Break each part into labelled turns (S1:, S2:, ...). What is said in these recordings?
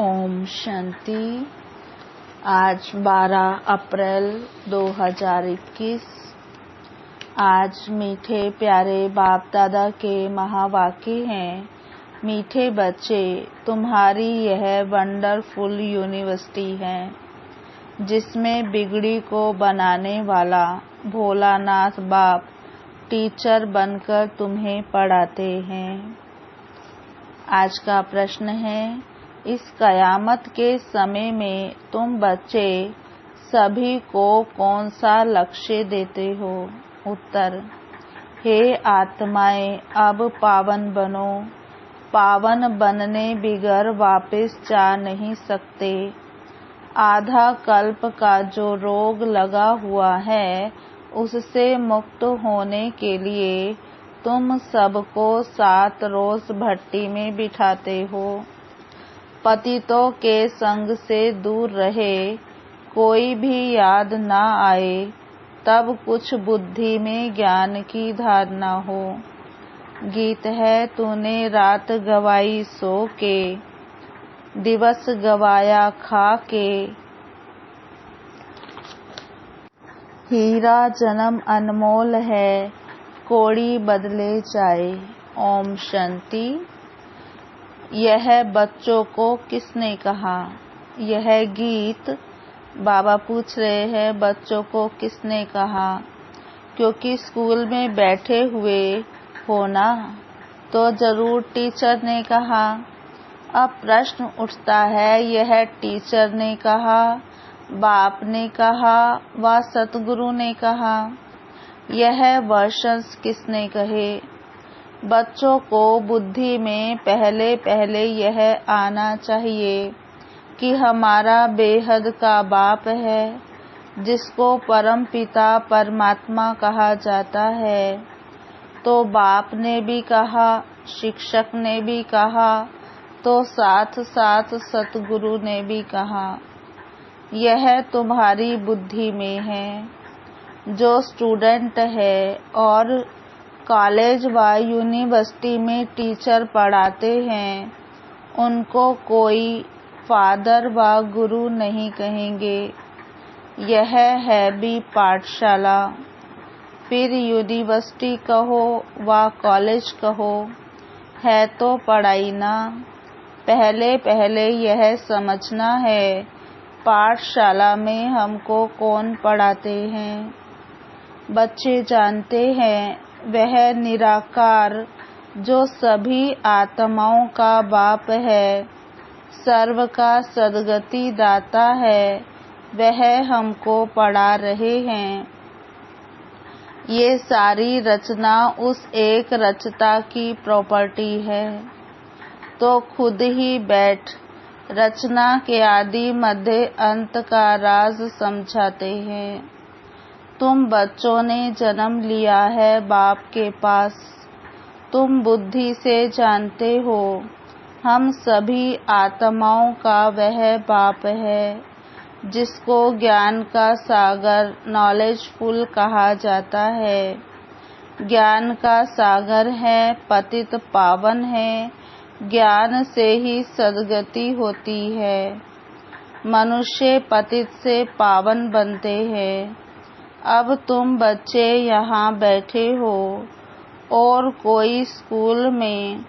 S1: ओम शांति। आज 12 अप्रैल 2021। आज मीठे प्यारे बाप दादा के महावाक्य हैं। मीठे बच्चे, तुम्हारी यह वंडरफुल यूनिवर्सिटी है जिसमें बिगड़ी को बनाने वाला भोलानाथ बाप टीचर बनकर तुम्हें पढ़ाते हैं। आज का प्रश्न है, इस कयामत के समय में तुम बच्चे सभी को कौन सा लक्ष्य देते हो? उत्तर, हे आत्माएं, अब पावन बनो। पावन बनने बिगर वापस जा नहीं सकते। आधा कल्प का जो रोग लगा हुआ है उससे मुक्त होने के लिए तुम सबको 7 रोज भट्टी में बिठाते हो। पतितों के संग से दूर रहे, कोई भी याद ना आए, तब कुछ बुद्धि में ज्ञान की धारणा हो। गीत है, तूने रात गवाई सो के, दिवस गवाया खा के। हीरा जन्म अनमोल है, कोड़ी बदले जाए। ओम शांति। यह बच्चों को किसने कहा? यह गीत बाबा पूछ रहे हैं, बच्चों को किसने कहा? क्योंकि स्कूल में बैठे हुए हो ना, तो जरूर टीचर ने कहा। अब प्रश्न उठता है, यह टीचर ने कहा, बाप ने कहा व सतगुरु ने कहा? यह वर्षन्स किसने कहे? बच्चों को बुद्धि में पहले पहले यह आना चाहिए कि हमारा बेहद का बाप है, जिसको परम पिता परमात्मा कहा जाता है। तो बाप ने भी कहा, शिक्षक ने भी कहा, तो साथ साथ सतगुरु ने भी कहा। यह तुम्हारी बुद्धि में है। जो स्टूडेंट है और कॉलेज व यूनिवर्सिटी में टीचर पढ़ाते हैं, उनको कोई फादर व गुरु नहीं कहेंगे। यह है भी पाठशाला। फिर यूनिवर्सिटी कहो व कॉलेज कहो, है तो पढ़ाई ना। पहले पहले यह समझना है, पाठशाला में हमको कौन पढ़ाते हैं। बच्चे जानते हैं, वह निराकार जो सभी आत्माओं का बाप है, सर्व का सद्गति दाता है, वह हमको पढ़ा रहे हैं। ये सारी रचना उस एक रचता की प्रॉपर्टी है। तो खुद ही बैठ रचना के आदि मध्य अंत का राज समझाते हैं। तुम बच्चों ने जन्म लिया है बाप के पास। तुम बुद्धि से जानते हो, हम सभी आत्माओं का वह बाप है, जिसको ज्ञान का सागर नॉलेजफुल कहा जाता है। ज्ञान का सागर है, पतित पावन है। ज्ञान से ही सद्गति होती है। मनुष्य पतित से पावन बनते हैं। अब तुम बच्चे यहाँ बैठे हो और कोई स्कूल में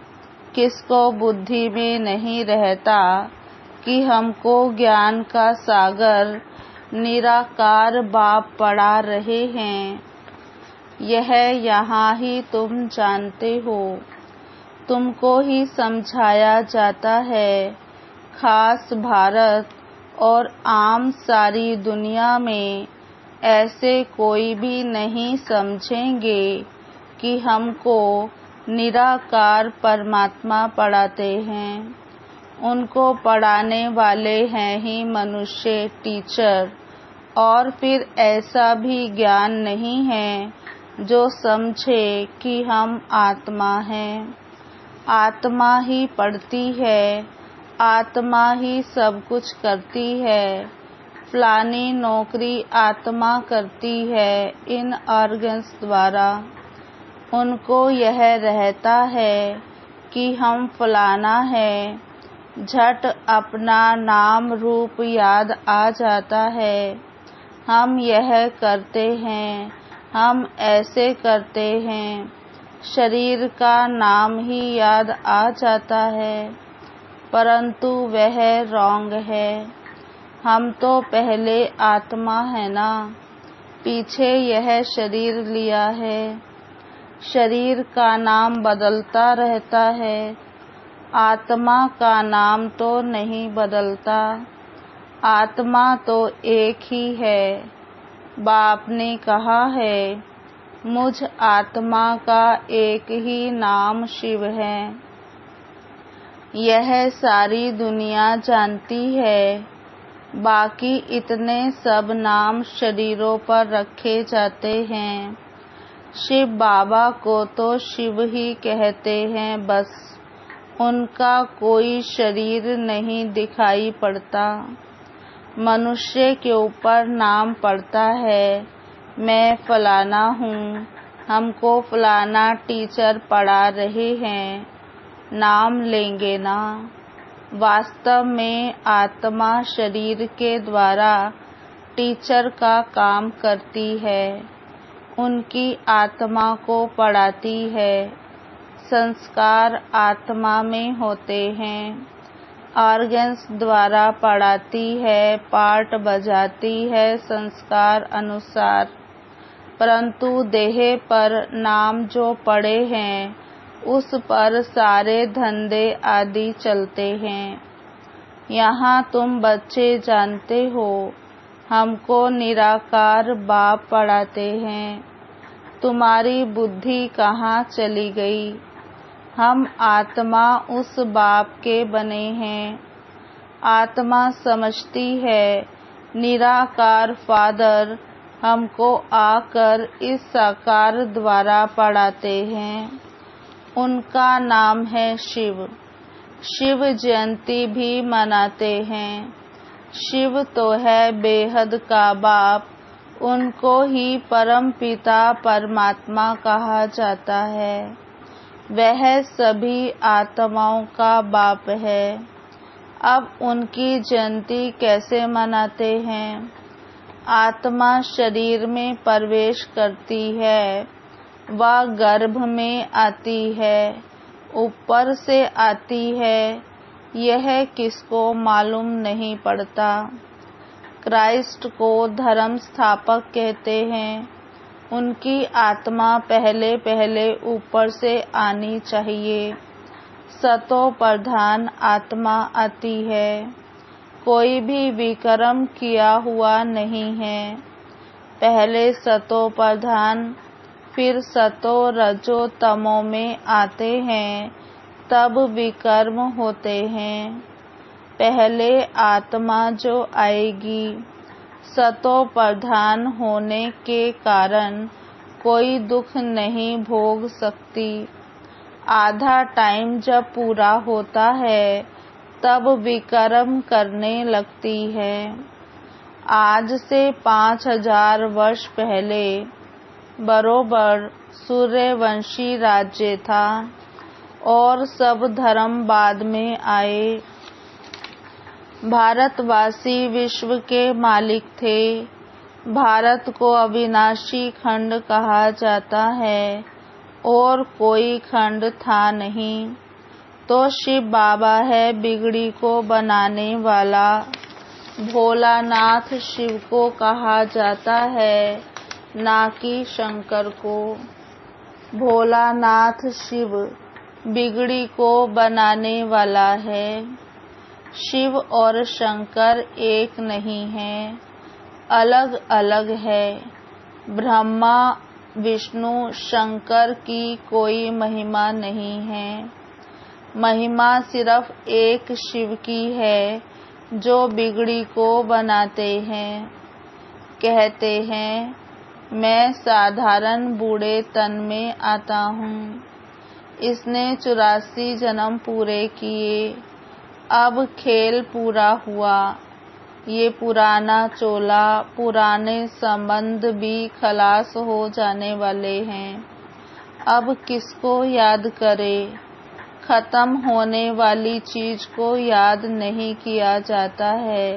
S1: किसको बुद्धि में नहीं रहता कि हमको ज्ञान का सागर निराकार बाप पढ़ा रहे हैं। यह यहाँ ही तुम जानते हो, तुमको ही समझाया जाता है। खास भारत और आम सारी दुनिया में ऐसे कोई भी नहीं समझेंगे कि हमको निराकार परमात्मा पढ़ाते हैं। उनको पढ़ाने वाले हैं ही मनुष्य टीचर। और फिर ऐसा भी ज्ञान नहीं है जो समझे कि हम आत्मा हैं। आत्मा ही पढ़ती है, आत्मा ही सब कुछ करती है। फलानी नौकरी आत्मा करती है इन ऑर्गन्स द्वारा। उनको यह रहता है कि हम फलाना है, झट अपना नाम रूप याद आ जाता है। हम यह करते हैं, हम ऐसे करते हैं, शरीर का नाम ही याद आ जाता है, परंतु वह रॉन्ग है। हम तो पहले आत्मा है ना, पीछे यह शरीर लिया है। शरीर का नाम बदलता रहता है, आत्मा का नाम तो नहीं बदलता। आत्मा तो एक ही है। बाप ने कहा है, मुझ आत्मा का एक ही नाम शिव है। यह सारी दुनिया जानती है। बाकी इतने सब नाम शरीरों पर रखे जाते हैं। शिव बाबा को तो शिव ही कहते हैं बस, उनका कोई शरीर नहीं दिखाई पड़ता। मनुष्य के ऊपर नाम पड़ता है, मैं फलाना हूँ, हमको फलाना टीचर पढ़ा रहे हैं, नाम लेंगे ना। वास्तव में आत्मा शरीर के द्वारा टीचर का काम करती है, उनकी आत्मा को पढ़ाती है। संस्कार आत्मा में होते हैं, ऑर्गन्स द्वारा पढ़ाती है, पार्ट बजाती है संस्कार अनुसार। परंतु देह पर नाम जो पड़े हैं, उस पर सारे धंधे आदि चलते हैं। यहाँ तुम बच्चे जानते हो, हमको निराकार बाप पढ़ाते हैं। तुम्हारी बुद्धि कहाँ चली गई? हम आत्मा उस बाप के बने हैं। आत्मा समझती है, निराकार फादर हमको आकर इस साकार द्वारा पढ़ाते हैं। उनका नाम है शिव। शिव जयंती भी मनाते हैं। शिव तो है बेहद का बाप, उनको ही परम पिता परमात्मा कहा जाता है। वह सभी आत्माओं का बाप है। अब उनकी जयंती कैसे मनाते हैं? आत्मा शरीर में प्रवेश करती है, वह गर्भ में आती है, ऊपर से आती है, यह किसको मालूम नहीं पड़ता। क्राइस्ट को धर्म स्थापक कहते हैं। उनकी आत्मा पहले पहले ऊपर से आनी चाहिए। सतो प्रधान आत्मा आती है। कोई भी विक्रम किया हुआ नहीं है। पहले सतो प्रधान, फिर सतो रजो तमो में आते हैं, तब विकर्म होते हैं। पहले आत्मा जो आएगी, सतो प्रधान होने के कारण कोई दुख नहीं भोग सकती। आधा टाइम जब पूरा होता है, तब विकर्म करने लगती है। आज से 5000 वर्ष पहले बरोबर सूर्यवंशी राज्य था और सब धर्म बाद में आए। भारतवासी विश्व के मालिक थे। भारत को अविनाशी खंड कहा जाता है और कोई खंड था नहीं। तो शिव बाबा है बिगड़ी को बनाने वाला। भोलानाथ शिव को कहा जाता है, ना कि शंकर को। भोलानाथ शिव बिगड़ी को बनाने वाला है। शिव और शंकर एक नहीं है, अलग अलग है। ब्रह्मा विष्णु शंकर की कोई महिमा नहीं है। महिमा सिर्फ एक शिव की है, जो बिगड़ी को बनाते हैं। कहते हैं, मैं साधारण बूढ़े तन में आता हूँ। इसने 84 जन्म पूरे किए। अब खेल पूरा हुआ। ये पुराना चोला, पुराने संबंध भी खलास हो जाने वाले हैं। अब किसको याद करे? खत्म होने वाली चीज को याद नहीं किया जाता है।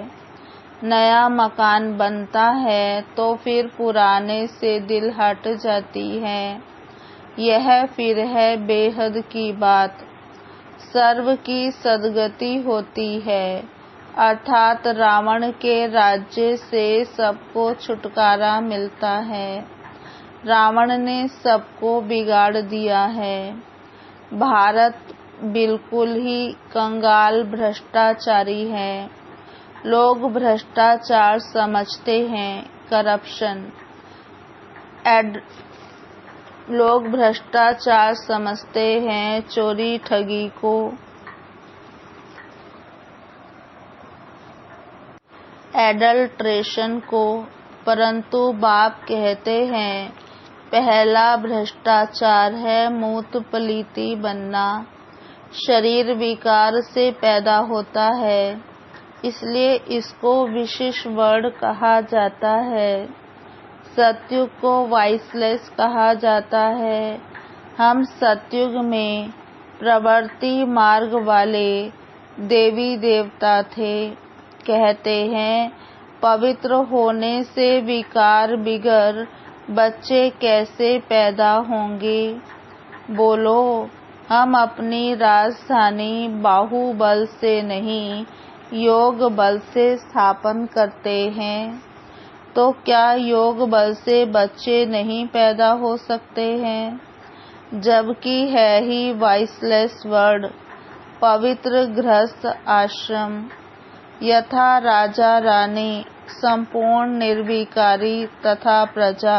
S1: नया मकान बनता है तो फिर पुराने से दिल हट जाती है। यह फिर है बेहद की बात। सर्व की सद्गति होती है, अर्थात रावण के राज्य से सबको छुटकारा मिलता है। रावण ने सबको बिगाड़ दिया है। भारत बिल्कुल ही कंगाल भ्रष्टाचारी है। लोग भ्रष्टाचार समझते हैं करप्शन। लोग भ्रष्टाचार समझते हैं चोरी ठगी को। एडल्ट्रेशन को। परंतु बाप कहते हैं पहला भ्रष्टाचार है मूत पलीती बनना। शरीर विकार से पैदा होता है, इसलिए इसको विशेष वर्ड कहा जाता है। सतयुग को वाइसलेस कहा जाता है। हम सतयुग में प्रवृत्ति मार्ग वाले देवी देवता थे। कहते हैं पवित्र होने से विकार बिगर बच्चे कैसे पैदा होंगे। बोलो, हम अपनी राजधानी बाहुबल से नहीं योग बल से स्थापन करते हैं, तो क्या योग बल से बच्चे नहीं पैदा हो सकते हैं? जबकि है ही वाइसलेस वर्ड, पवित्र गृहस्थ आश्रम। यथा राजा रानी संपूर्ण निर्विकारी तथा प्रजा,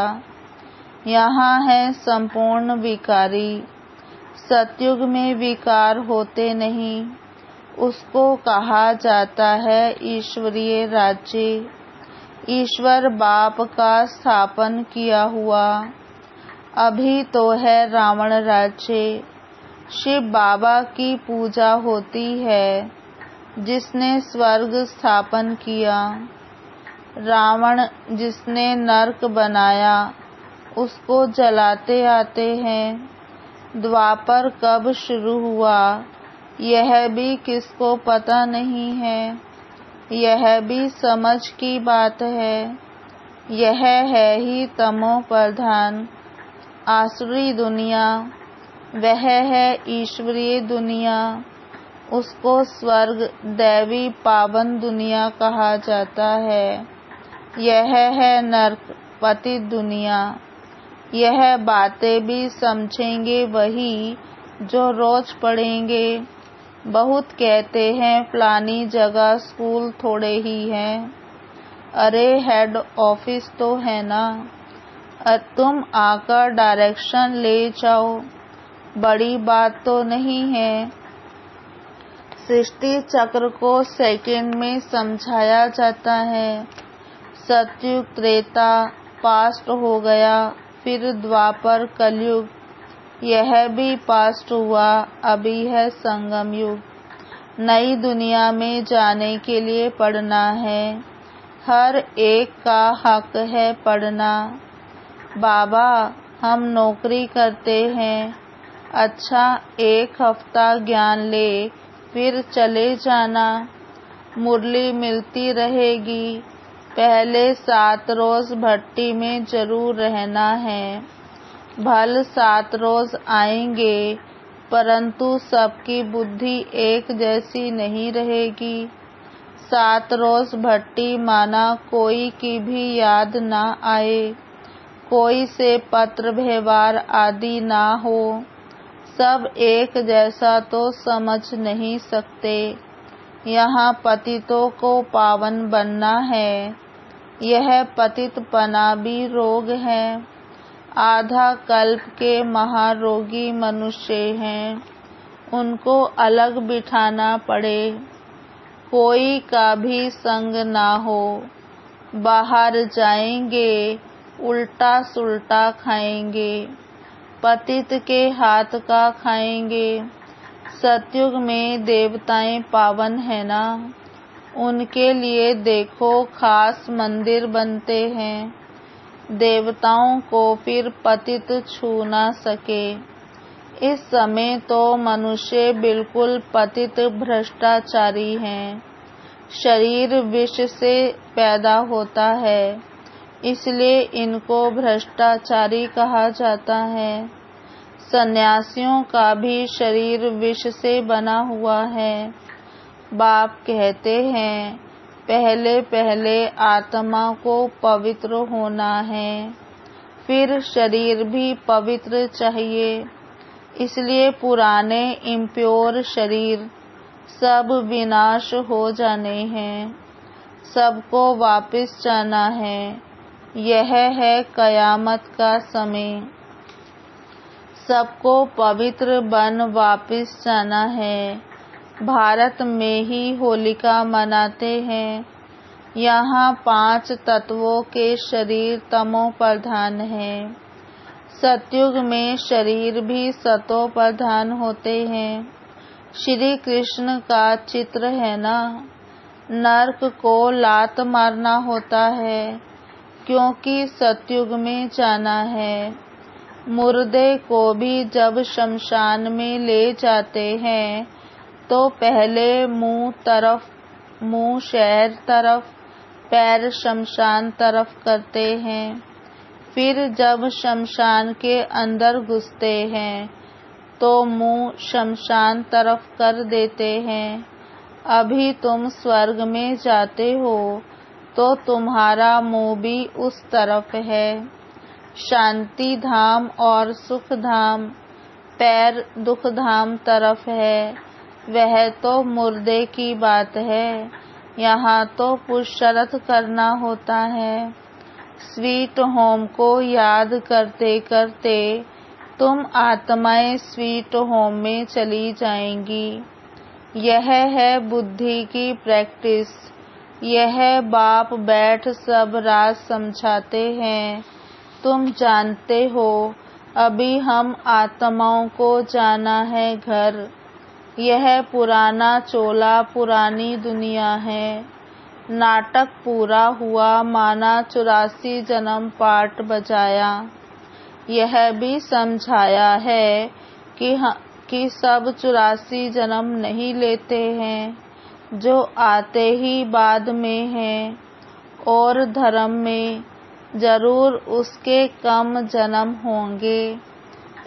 S1: यहाँ है संपूर्ण विकारी। सतयुग में विकार होते नहीं, उसको कहा जाता है ईश्वरीय राज्य। ईश्वर बाप का स्थापन किया हुआ। अभी तो है रावण राज्य। शिव बाबा की पूजा होती है जिसने स्वर्ग स्थापन किया। रावण जिसने नरक बनाया उसको जलाते आते हैं। द्वापर कब शुरू हुआ यह भी किसको पता नहीं है। यह भी समझ की बात है। यह है ही तमो प्रधान आसुरी दुनिया, वह है ईश्वरीय दुनिया। उसको स्वर्ग दैवी पावन दुनिया कहा जाता है। यह है नरक पतित दुनिया। यह बातें भी समझेंगे वही जो रोज पढ़ेंगे। बहुत कहते हैं फलानी जगह स्कूल थोड़े ही हैं। अरे हेड ऑफिस तो है ना, तुम आकर डायरेक्शन ले जाओ, बड़ी बात तो नहीं है। सृष्टि चक्र को सेकंड में समझाया जाता है। सतयुग त्रेता पास्ट हो गया, फिर द्वापर कलयुग, यह भी पास्ट हुआ, अभी है संगम युग। नई दुनिया में जाने के लिए पढ़ना है। हर एक का हक है पढ़ना। बाबा, हम नौकरी करते हैं। अच्छा, एक हफ्ता ज्ञान ले, फिर चले जाना। मुरली मिलती रहेगी। पहले 7 रोज भट्टी में जरूर रहना है। भल 7 रोज आएंगे, परंतु सबकी बुद्धि एक जैसी नहीं रहेगी। 7 रोज भट्टी माना कोई की भी याद ना आए, कोई से पत्र व्यवहार आदि ना हो। सब एक जैसा तो समझ नहीं सकते। यहाँ पतितों को पावन बनना है। यह पतितपना भी रोग है। आधा कल्प के महारोगी मनुष्य हैं, उनको अलग बिठाना पड़े। कोई का भी संग ना हो। बाहर जाएंगे, उल्टा सुल्टा खाएंगे, पतित के हाथ का खाएंगे। सतयुग में देवताएं पावन है ना, उनके लिए देखो खास मंदिर बनते हैं। देवताओं को फिर पतित छू ना सके। इस समय तो मनुष्य बिल्कुल पतित भ्रष्टाचारी हैं। शरीर विष से पैदा होता है, इसलिए इनको भ्रष्टाचारी कहा जाता है। सन्यासियों का भी शरीर विष से बना हुआ है। बाप कहते हैं, पहले पहले आत्मा को पवित्र होना है, फिर शरीर भी पवित्र चाहिए। इसलिए पुराने इम्प्योर शरीर सब विनाश हो जाने हैं, सबको वापस जाना है। यह है कयामत का समय। सबको पवित्र बन वापस जाना है। भारत में ही होलिका मनाते हैं। यहाँ 5 तत्वों के शरीर तमो प्रधान हैं। सतयुग में शरीर भी सतो प्रधान होते हैं। श्री कृष्ण का चित्र है ना। नरक को लात मारना होता है, क्योंकि सतयुग में जाना है। मुर्दे को भी जब शमशान में ले जाते हैं तो पहले मुंह शहर तरफ, पैर शमशान तरफ करते हैं। फिर जब शमशान के अंदर घुसते हैं तो मुंह शमशान तरफ कर देते हैं। अभी तुम स्वर्ग में जाते हो तो तुम्हारा मुंह भी उस तरफ है। शांति धाम और सुख धाम पैर दुख धाम तरफ है। वह तो मुर्दे की बात है। यहाँ तो पुरुषार्थ करना होता है। स्वीट होम को याद करते करते तुम आत्माएं स्वीट होम में चली जाएंगी। यह है बुद्धि की प्रैक्टिस। यह बाप बैठ सब राज समझाते हैं। तुम जानते हो, अभी हम आत्माओं को जाना है घर। यह पुराना चोला पुरानी दुनिया है। नाटक पूरा हुआ माना 84 जन्म पाठ बजाया। यह भी समझाया है कि सब 84 जन्म नहीं लेते हैं, जो आते ही बाद में हैं, और धर्म में जरूर उसके कम जन्म होंगे।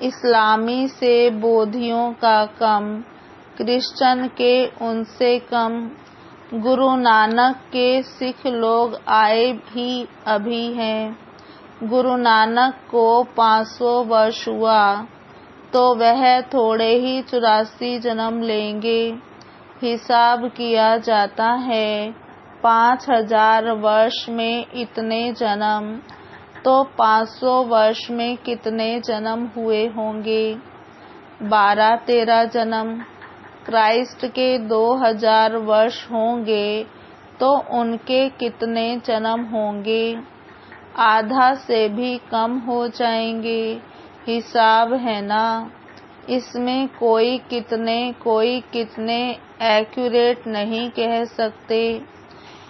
S1: इस्लामी से बोधियों का कम, क्रिश्चियन के उनसे कम, गुरु नानक के सिख लोग आए भी अभी हैं। गुरु नानक को 500 वर्ष हुआ तो वह थोड़े ही 84 जन्म लेंगे। हिसाब किया जाता है 5000 वर्ष में इतने जन्म, तो 500 वर्ष में कितने जन्म हुए होंगे? 12-13 जन्म। क्राइस्ट के 2000 वर्ष होंगे तो उनके कितने जन्म होंगे? आधा से भी कम हो जाएंगे। हिसाब है ना। इसमें कोई कितने एक्यूरेट नहीं कह सकते।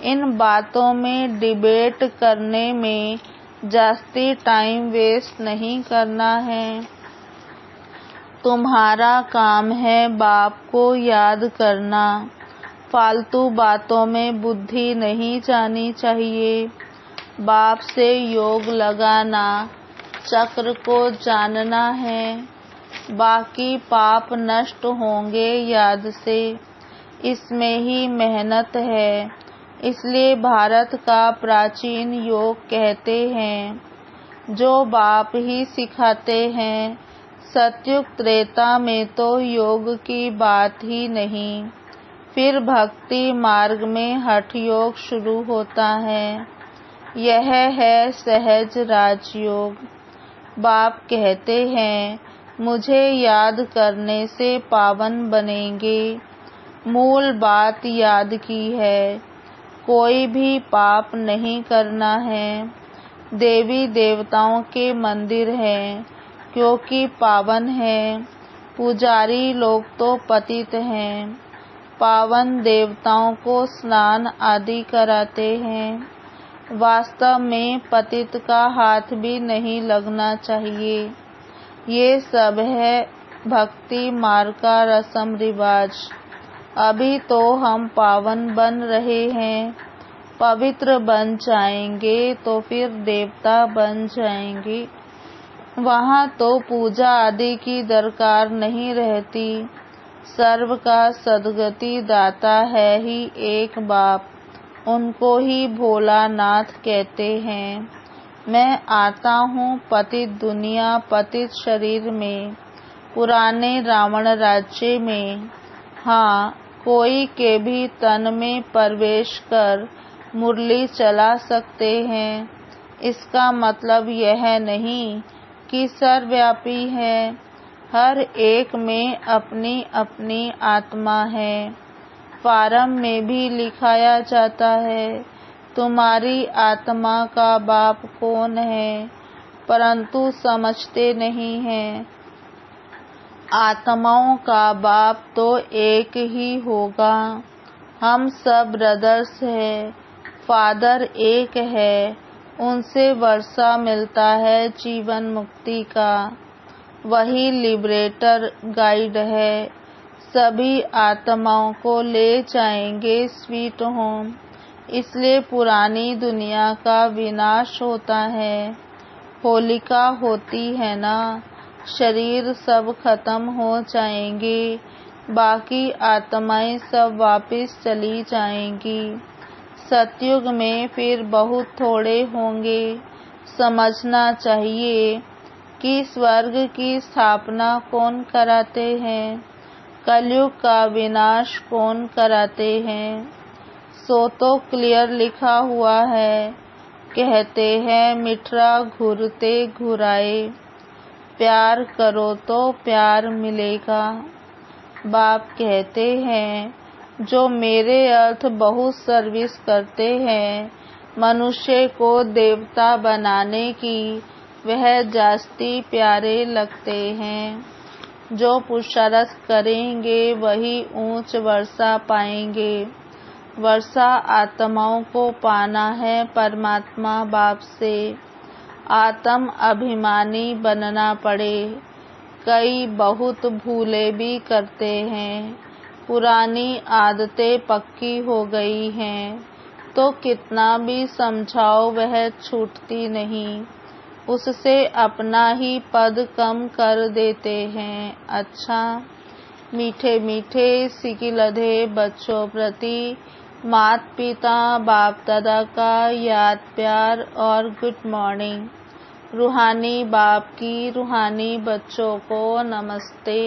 S1: इन बातों में डिबेट करने में जास्ती टाइम वेस्ट नहीं करना है। तुम्हारा काम है बाप को याद करना। फालतू बातों में बुद्धि नहीं जानी चाहिए। बाप से योग लगाना, चक्र को जानना है। बाकी पाप नष्ट होंगे याद से। इसमें ही मेहनत है। इसलिए भारत का प्राचीन योग कहते हैं, जो बाप ही सिखाते हैं। सतयुग त्रेता में तो योग की बात ही नहीं। फिर भक्ति मार्ग में हठ योग शुरू होता है। यह है सहज राजयोग। बाप कहते हैं, मुझे याद करने से पावन बनेंगे। मूल बात याद की है। कोई भी पाप नहीं करना है। देवी देवताओं के मंदिर हैं, क्योंकि पावन है। पुजारी लोग तो पतित हैं। पावन देवताओं को स्नान आदि कराते हैं। वास्तव में पतित का हाथ भी नहीं लगना चाहिए। ये सब है भक्ति मार्ग का रस्म रिवाज। अभी तो हम पावन बन रहे हैं, पवित्र बन जाएंगे तो फिर देवता बन जाएंगे। वहाँ तो पूजा आदि की दरकार नहीं रहती। सर्व का सद्गति दाता है ही एक बाप, उनको ही भोलानाथ कहते हैं। मैं आता हूँ पतित दुनिया पतित शरीर में, पुराने रावण राज्य में। हाँ, कोई के भी तन में प्रवेश कर मुरली चला सकते हैं। इसका मतलब यह नहीं कि सर्वव्यापी है। हर एक में अपनी अपनी आत्मा है। फारम में भी लिखाया जाता है, तुम्हारी आत्मा का बाप कौन है, परंतु समझते नहीं हैं। आत्माओं का बाप तो एक ही होगा। हम सब ब्रदर्स हैं, फादर एक है, उनसे वर्षा मिलता है जीवन मुक्ति का। वही लिबरेटर गाइड है, सभी आत्माओं को ले जाएंगे स्वीट होम। इसलिए पुरानी दुनिया का विनाश होता है। होलिका होती है ना, शरीर सब खत्म हो जाएंगे, बाकी आत्माएं सब वापस चली जाएंगी। सतयुग में फिर बहुत थोड़े होंगे। समझना चाहिए कि स्वर्ग की स्थापना कौन कराते हैं, कलयुग का विनाश कौन कराते हैं। सो तो क्लियर लिखा हुआ है। कहते हैं मिठरा घुरते घुराए, प्यार करो तो प्यार मिलेगा। बाप कहते हैं जो मेरे अर्थ बहुत सर्विस करते हैं, मनुष्य को देवता बनाने की, वह जास्ती प्यारे लगते हैं। जो पुरुषार्थ करेंगे वही ऊंच वर्षा पाएंगे। वर्षा आत्माओं को पाना है परमात्मा बाप से। आत्म अभिमानी बनना पड़े। कई बहुत भूले भी करते हैं। पुरानी आदतें पक्की हो गई हैं, तो कितना भी समझाओ वह छूटती नहीं। उससे अपना ही पद कम कर देते हैं। अच्छा, मीठे मीठे सिकिलधे बच्चों प्रति माता पिता बाप दादा का याद प्यार और गुड मॉर्निंग। रूहानी बाप की रूहानी बच्चों को नमस्ते।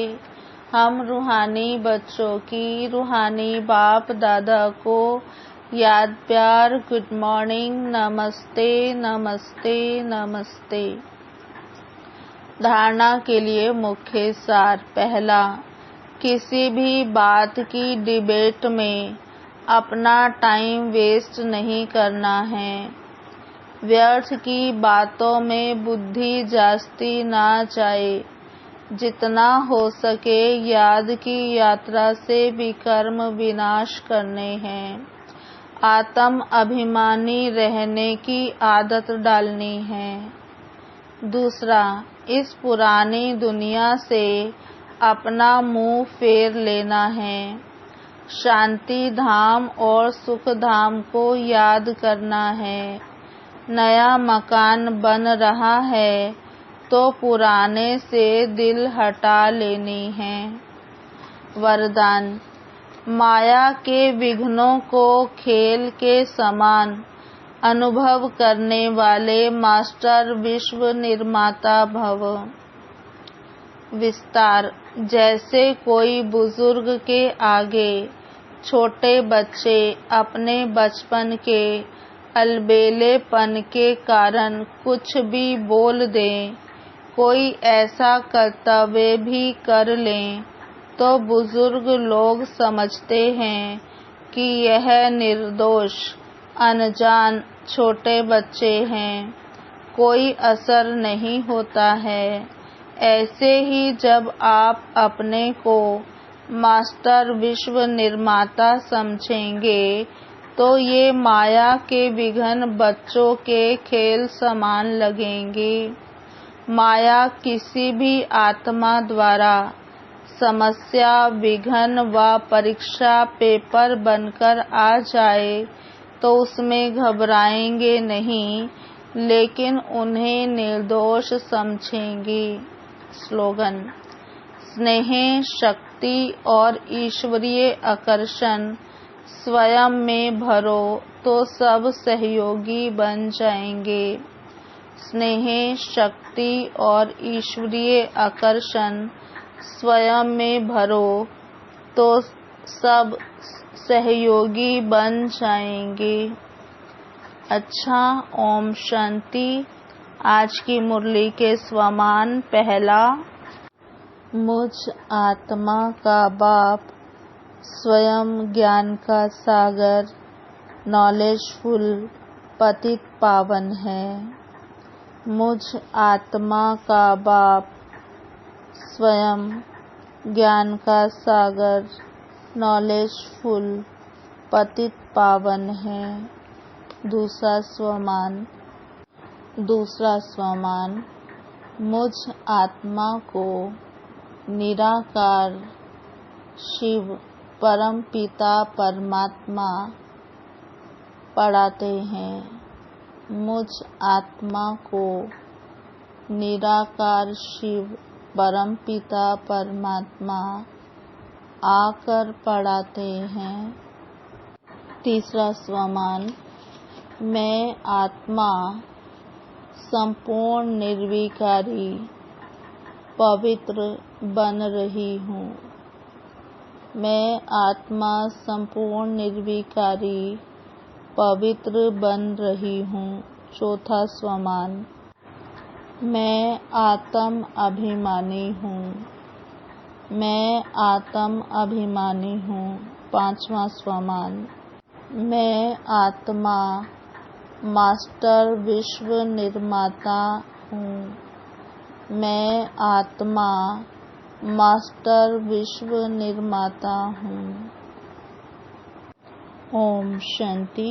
S1: हम रूहानी बच्चों की रूहानी बाप दादा को याद प्यार गुड मॉर्निंग नमस्ते नमस्ते नमस्ते। धारणा के लिए मुख्य सार। पहला, किसी भी बात की डिबेट में अपना टाइम वेस्ट नहीं करना है। व्यर्थ की बातों में बुद्धि जास्ती ना जाए। जितना हो सके याद की यात्रा से विकर्म विनाश करने हैं। आत्म अभिमानी रहने की आदत डालनी है। दूसरा, इस पुरानी दुनिया से अपना मुंह फेर लेना है। शांति धाम और सुख धाम को याद करना है। नया मकान बन रहा है तो पुराने से दिल हटा लेनी है। वरदान, माया के विघ्नों को खेल के समान अनुभव करने वाले मास्टर विश्व निर्माता भव। विस्तार, जैसे कोई बुजुर्ग के आगे छोटे बच्चे अपने बचपन के अलबेलेपन के कारण कुछ भी बोल दें, कोई ऐसा कर्तव्य भी कर लें, तो बुजुर्ग लोग समझते हैं कि यह निर्दोष अनजान छोटे बच्चे हैं, कोई असर नहीं होता है। ऐसे ही जब आप अपने को मास्टर विश्व निर्माता समझेंगे तो ये माया के विघ्न बच्चों के खेल समान लगेंगे। माया किसी भी आत्मा द्वारा समस्या, विघ्न व परीक्षा पेपर बनकर आ जाए तो उसमें घबराएंगे नहीं, लेकिन उन्हें निर्दोष समझेंगे। स्लोगन: स्नेह, शक्ति और ईश्वरीय आकर्षण स्वयं में भरो तो सब सहयोगी बन जाएंगे। स्नेह, शक्ति और ईश्वरीय आकर्षण स्वयं में भरो तो सब सहयोगी बन जाएंगे। अच्छा, ओम शांति। आज की मुरली के स्वमान। पहला, मुझ आत्मा का बाप स्वयं ज्ञान का सागर, नॉलेजफुल, पतित पावन है। मुझ आत्मा का बाप स्वयं ज्ञान का सागर, नॉलेजफुल, पतित पावन है। दूसरा स्वमान। मुझ आत्मा को निराकार शिव परम पिता परमात्मा पढ़ाते हैं। मुझ आत्मा को निराकार शिव परम पिता परमात्मा आकर पढ़ाते हैं। तीसरा स्वमान। मैं आत्मा संपूर्ण निर्विकारी पवित्र बन रही हूँ। मैं आत्मा संपूर्ण निर्विकारी पवित्र बन रही हूँ। चौथा स्वमान। मैं आत्म अभिमानी हूँ। मैं आत्म अभिमानी हूँ। पांचवा स्वमान। मैं आत्मा मास्टर विश्व निर्माता हूँ। मैं आत्मा मास्टर विश्व निर्माता हूँ। ओम शांति।